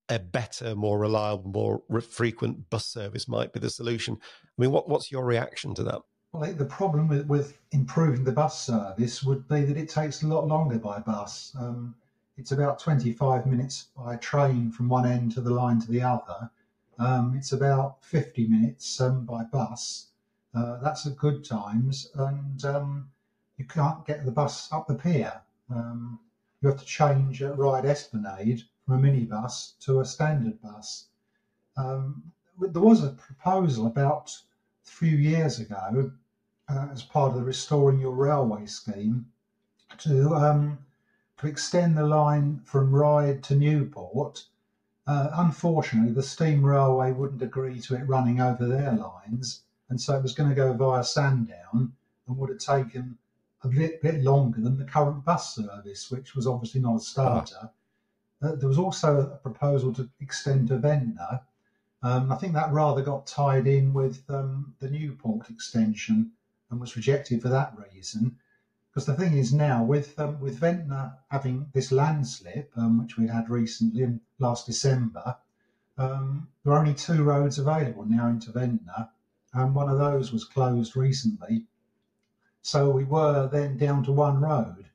a better, more reliable, more frequent bus service might be the solution. I mean, what's your reaction to that? Well, the problem with improving the bus service would be that it takes a lot longer by bus. It's about 25 minutes by train from one end of the line to the other. It's about 50 minutes by bus. That's at good times, and you can't get the bus up the pier. You have to change at Ryde Esplanade from a minibus to a standard bus. There was a proposal about a few years ago, as part of the Restoring Your Railway scheme, to extend the line from Ryde to Newport. Unfortunately, the Steam Railway wouldn't agree to it running over their lines, and so it was going to go via Sandown and would have taken a bit longer than the current bus service, which was obviously not a starter. There was also a proposal to extend to Ventnor. I think that rather got tied in with the Newport extension and was rejected for that reason. Because the thing is now, with Ventnor having this landslip, which we had recently last December, there are only two roads available now into Ventnor, and one of those was closed recently. So we were then down to one road,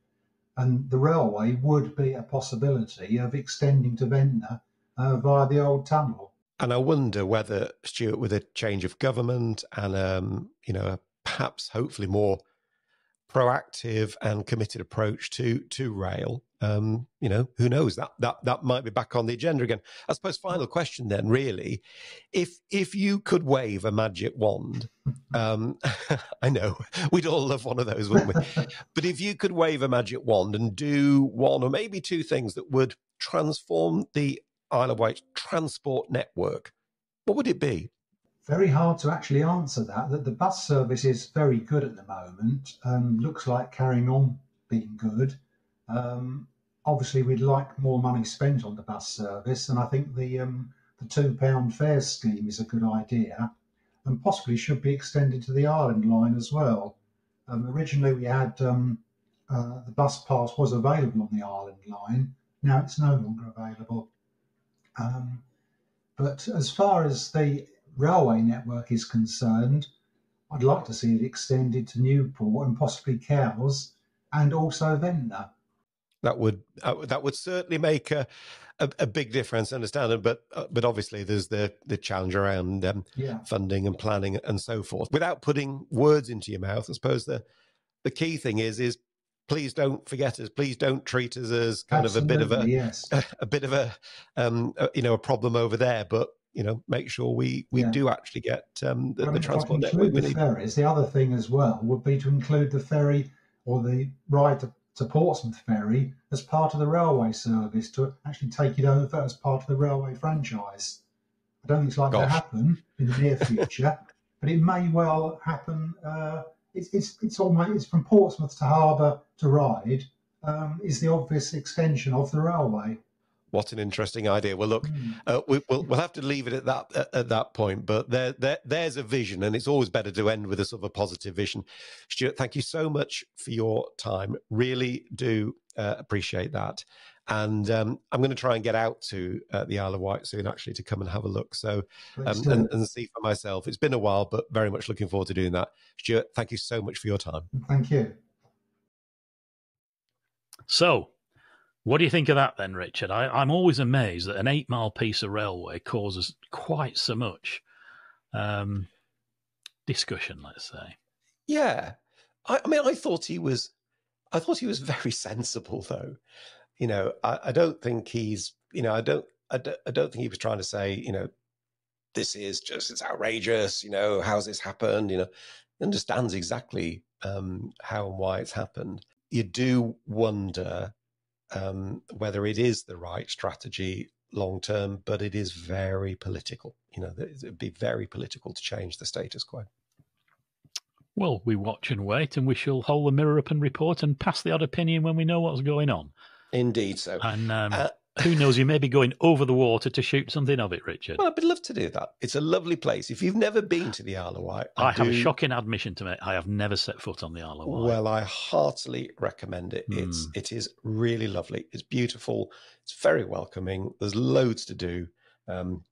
and the railway would be a possibility of extending to Ventnor via the old tunnel. And I wonder whether, Stuart, with a change of government and perhaps hopefully more proactive and committed approach to rail, who knows, that might be back on the agenda again. I suppose final question then, really, if you could wave a magic wand, I know we'd all love one of those, wouldn't we? But if you could wave a magic wand and do one or maybe two things that would transform the Isle of Wight transport network, what would it be? Very hard to actually answer that. The bus service is very good at the moment. Looks like carrying on being good. Obviously, we'd like more money spent on the bus service, and I think the £2 fare scheme is a good idea, and possibly should be extended to the Island line as well. Originally, we had the bus pass was available on the Island line. Now it's no longer available. But as far as the railway network is concerned, I'd like to see it extended to Newport and possibly Cowes and also Ventnor. That would certainly make a big difference, understand it, but obviously there's the challenge around funding and planning and so forth. Without putting words into your mouth, I suppose the key thing is please don't forget us. Please don't treat us as kind Absolutely, of a bit of yes. a bit of a problem over there, but make sure we do actually get the transport network we need. Ferries. The other thing as well would be to include the ferry or the ride to Portsmouth ferry as part of the railway service, to actually take it over as part of the railway franchise. I don't think it's likely to happen in the near future, but it may well happen. It's from Portsmouth to Harbour to Ryde is the obvious extension of the railway. What an interesting idea. Well, look, we'll have to leave it at that point. But there's a vision, and it's always better to end with a sort of a positive vision. Stuart, thank you so much for your time. Really do appreciate that. And I'm going to try and get out to the Isle of Wight soon, actually, to come and have a look. So and see for myself. It's been a while, but very much looking forward to doing that. Stuart, thank you so much for your time. Thank you. So, what do you think of that then, Richard? I'm always amazed that an 8-mile piece of railway causes quite so much discussion, let's say. Yeah. I thought he was very sensible, though. I don't think he's, I don't think he was trying to say, this is just, it's outrageous, how's this happened? He understands exactly how and why it's happened. You do wonder whether it is the right strategy long term, but it is very political. It'd be very political to change the status quo. Well, we watch and wait, and we shall hold the mirror up and report and pass the odd opinion when we know what's going on. Indeed so. And who knows, you may be going over the water to shoot something of it, Richard. Well, I'd love to do that. It's a lovely place. If you've never been to the Isle of Wight... I have a shocking admission to make. I have never set foot on the Isle of Wight. Well, I heartily recommend it. It is really lovely. It's beautiful. It's very welcoming. There's loads to do.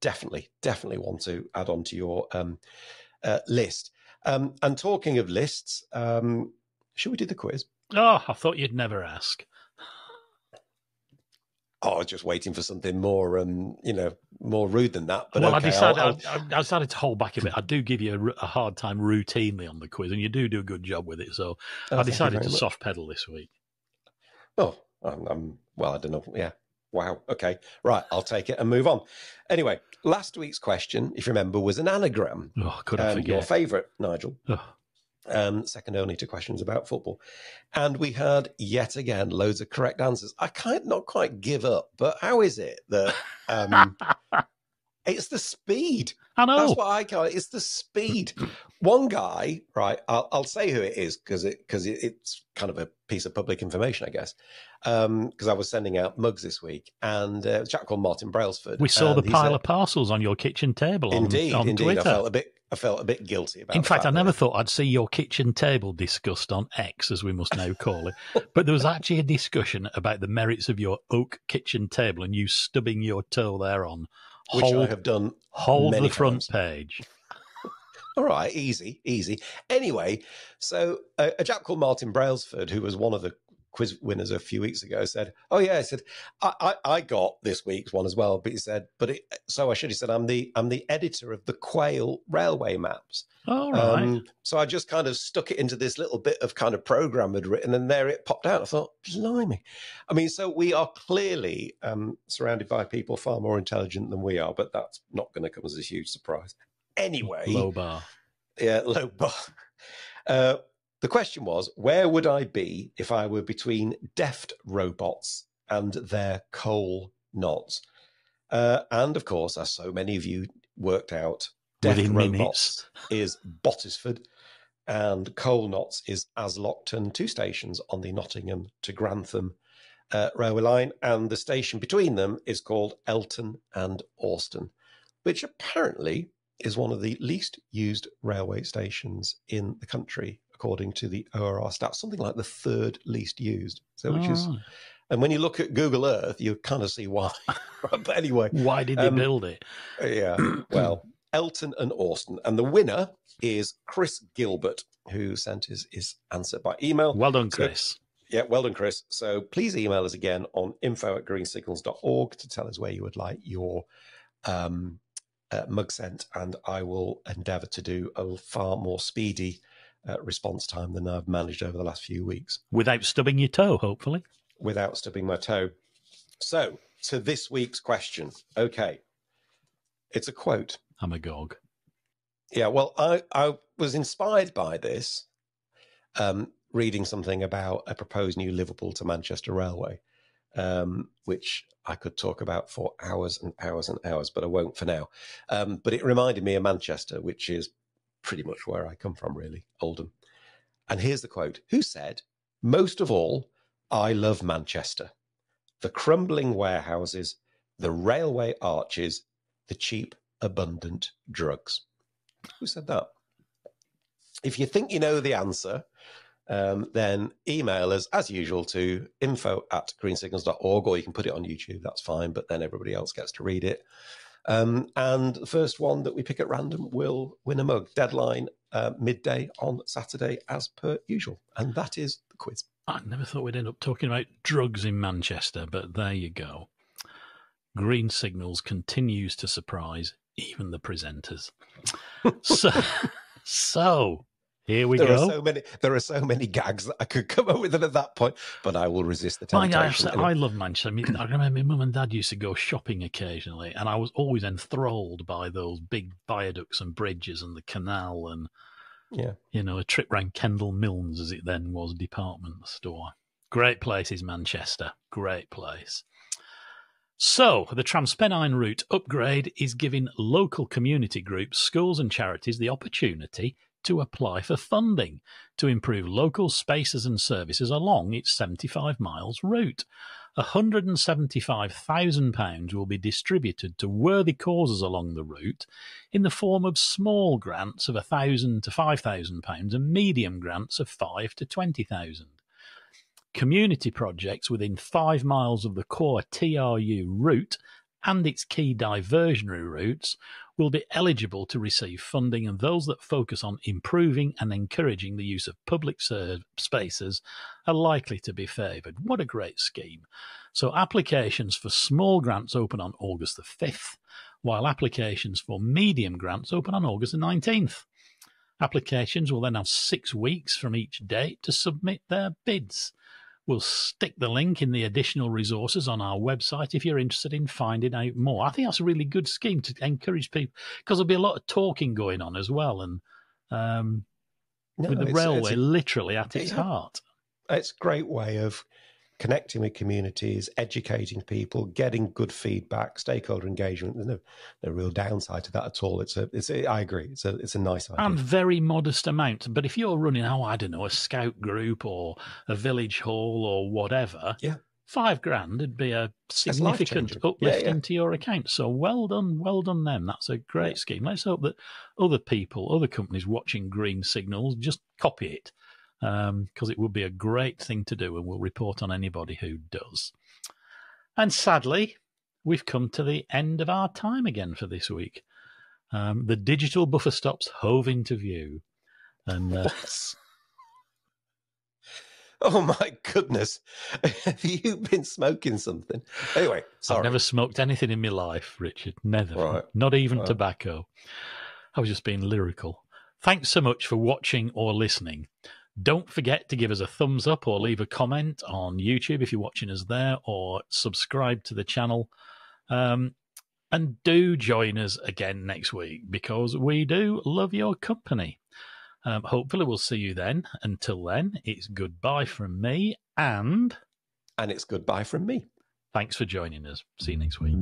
Definitely want to add on to your list. And talking of lists, should we do the quiz? Oh, I thought you'd never ask. I was just waiting for something more, more rude than that. But well, okay, I decided to hold back a bit. I do give you a hard time routinely on the quiz, and you do a good job with it. So I decided to soft pedal this week. Oh, well, I don't know. Yeah. Wow. Okay. Right. I'll take it and move on. Anyway, last week's question, if you remember, was an anagram. Oh, could I forget? Your favourite, Nigel. Oh. Second only to questions about football. And we had, yet again, loads of correct answers. I can't not quite give up, but how is it that it's the speed? I know. That's what I call it. It's the speed. One guy, right, I'll say who it is because it's kind of a piece of public information, I guess, because I was sending out mugs this week, and a chap called Martin Brailsford. We saw the pile of parcels on your kitchen table on Twitter. I felt a bit guilty about it. In fact, I never thought I'd see your kitchen table discussed on X, as we must now call it. But there was actually a discussion about the merits of your oak kitchen table and you stubbing your toe thereon. Which I have done Hold many the front times. page. All right, easy. Anyway, so a chap called Martin Brailsford, who was one of the quiz winners a few weeks ago said, "Oh yeah," I said, "I got this week's one as well," but he said, so I should have said, I'm the editor of the Quail railway maps. All right. So I just kind of stuck it into this little bit of kind of program I'd written, and there it popped out. I thought, blimey. I mean, so we are clearly surrounded by people far more intelligent than we are, but that's not going to come as a huge surprise. Anyway. Low bar. Yeah, low bar. The question was, where would I be if I were between deft robots and their coal knots? And of course, as so many of you worked out, deft robots is Bottisford and coal knots is Aslockton, 2 stations on the Nottingham to Grantham railway line. And the station between them is called Elton and Alston, which apparently is one of the least used railway stations in the country, according to the ORR stats, something like the 3rd least used. So, which is, and when you look at Google Earth, you kind of see why. But anyway, why did they build it? Yeah, well, Elton and Alston, and the winner is Chris Gilbert, who sent his answer by email. Well done, Chris. Yeah, well done, Chris. So please email us again on info@greensignals.org to tell us where you would like your mug sent, and I will endeavour to do a far more speedy response time than I've managed over the last few weeks. Without stubbing your toe, hopefully. Without stubbing my toe. So, to this week's question. Okay. It's a quote. I'm agog. Yeah, well, I was inspired by this, reading something about a proposed new Liverpool to Manchester railway, which I could talk about for hours and hours and hours, but I won't for now. But it reminded me of Manchester, which is pretty much where I come from, really, Oldham. And here's the quote. Who said, "Most of all, I love Manchester. The crumbling warehouses, the railway arches, the cheap, abundant drugs." Who said that? If you think you know the answer, then email us, as usual, to info@greensignals.org, or you can put it on YouTube. That's fine, but then everybody else gets to read it. And the first one that we pick at random will win a mug. Deadline midday on Saturday, as per usual. And that is the quiz. I never thought we'd end up talking about drugs in Manchester, but there you go. Green Signals continues to surprise even the presenters. So here we go. There are so many gags that I could come up with at that point, but I will resist the temptation. I love Manchester. I mean, I remember my mum and dad used to go shopping occasionally, and I was always enthralled by those big viaducts and bridges and the canal and, a trip round Kendall Milnes, as it then was, department store. Great place is Manchester. Great place. So, the TransPennine Route Upgrade is giving local community groups, schools and charities the opportunity to apply for funding to improve local spaces and services along its 75 miles route. £175,000 will be distributed to worthy causes along the route in the form of small grants of £1,000 to £5,000 and medium grants of £5,000 to £20,000. Community projects within 5 miles of the core TRU route and its key diversionary routes will be eligible to receive funding, and those that focus on improving and encouraging the use of public spaces are likely to be favoured. What a great scheme. So applications for small grants open on August the 5th, while applications for medium grants open on August the 19th. Applications will then have 6 weeks from each date to submit their bids. We'll stick the link in the additional resources on our website if you're interested in finding out more. I think that's a really good scheme to encourage people, because there'll be a lot of talking going on as well, and with the railway literally at its heart. It's a great way of connecting with communities, educating people, getting good feedback, stakeholder engagement. There's no real downside to that at all. I agree. It's a nice idea. And very modest amount. But if you're running, I don't know, a scout group or a village hall or whatever, £5,000 would be a significant uplift into your account. So well done them. That's a great scheme. Let's hope that other people, other companies watching Green Signals just copy it. Because it would be a great thing to do, and we'll report on anybody who does. And sadly, we've come to the end of our time again for this week. The digital buffer stops hove into view. And Oh my goodness. Have you been smoking something? Anyway, sorry. I've never smoked anything in my life, Richard. Never. Right. Not even tobacco. I was just being lyrical. Thanks so much for watching or listening. Don't forget to give us a thumbs up or leave a comment on YouTube if you're watching us there, or subscribe to the channel. And do join us again next week, because we do love your company. Hopefully we'll see you then. Until then, it's goodbye from me, and it's goodbye from me. Thanks for joining us. See you next week.